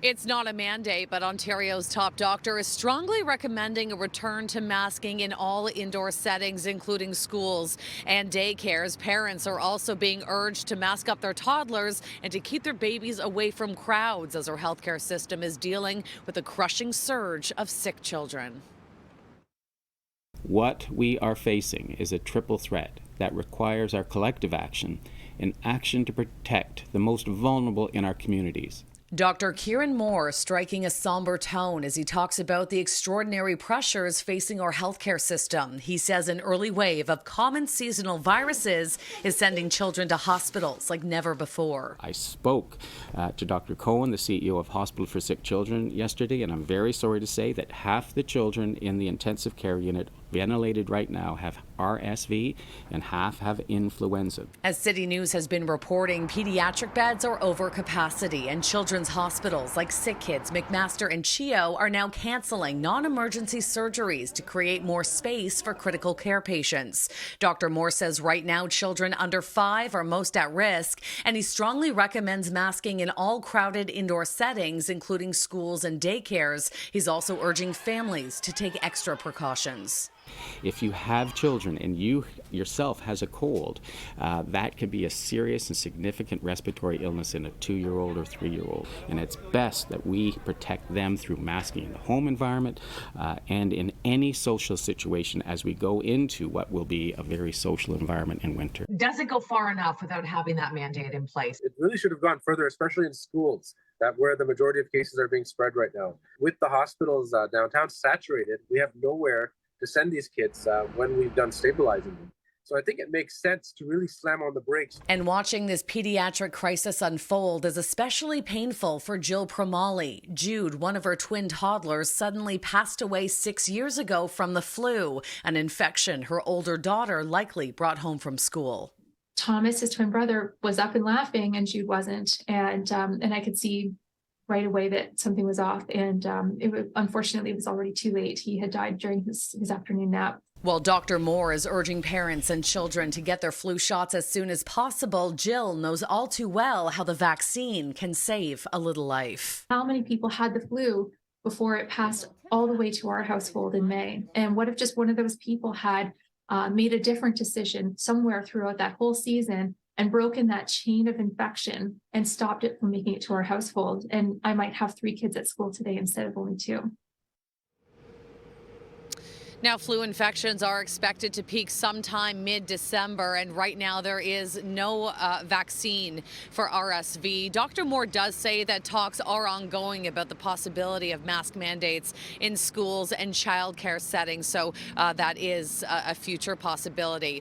It's not a mandate, but Ontario's top doctor is strongly recommending a return to masking in all indoor settings, including schools and daycares. Parents are also being urged to mask up their toddlers and to keep their babies away from crowds as our healthcare system is dealing with a crushing surge of sick children. What we are facing is a triple threat that requires our collective action and action to protect the most vulnerable in our communities. Dr. Kieran Moore striking a somber tone as he talks about the extraordinary pressures facing our healthcare system. He says an early wave of common seasonal viruses is sending children to hospitals like never before. I spoke to Dr. Cohen, the CEO of Hospital for Sick Children, yesterday, and I'm very sorry to say that half the children in the intensive care unit ventilated right now have RSV and half have influenza. As CityNews has been reporting, pediatric beds are over capacity, and children's hospitals like Sick Kids, McMaster, and CHEO are now canceling non-emergency surgeries to create more space for critical care patients. Dr. Moore says right now children under 5 are most at risk, and he strongly recommends masking in all crowded indoor settings, including schools and daycares. He's also urging families to take extra precautions. If you have children and you yourself has a cold, that could be a serious and significant respiratory illness in a 2-year-old or 3-year-old. And it's best that we protect them through masking in the home environment and in any social situation as we go into what will be a very social environment in winter. Does it go far enough without having that mandate in place? It really should have gone further, especially in schools, that where the majority of cases are being spread right now. With the hospitals downtown saturated, we have nowhere to send these kids when we've done stabilizing them. So I think it makes sense to really slam on the brakes. And watching this pediatric crisis unfold is especially painful for Jill Promali. Jude, one of her twin toddlers, suddenly passed away 6 years ago from the flu, an infection her older daughter likely brought home from school. Thomas, his twin brother, was up and laughing and Jude wasn't. And I could see right away that something was off. And unfortunately, it was already too late. He had died during his afternoon nap. While Dr. Moore is urging parents and children to get their flu shots as soon as possible, Jill knows all too well how the vaccine can save a little life. How many people had the flu before it passed all the way to our household in May? And what if just one of those people had made a different decision somewhere throughout that whole season and broken that chain of infection and stopped it from making it to our household? And I might have 3 kids at school today instead of only 2. Now, flu infections are expected to peak sometime mid-December, and right now there is no vaccine for RSV. Dr. Moore does say that talks are ongoing about the possibility of mask mandates in schools and childcare settings, so that is a future possibility.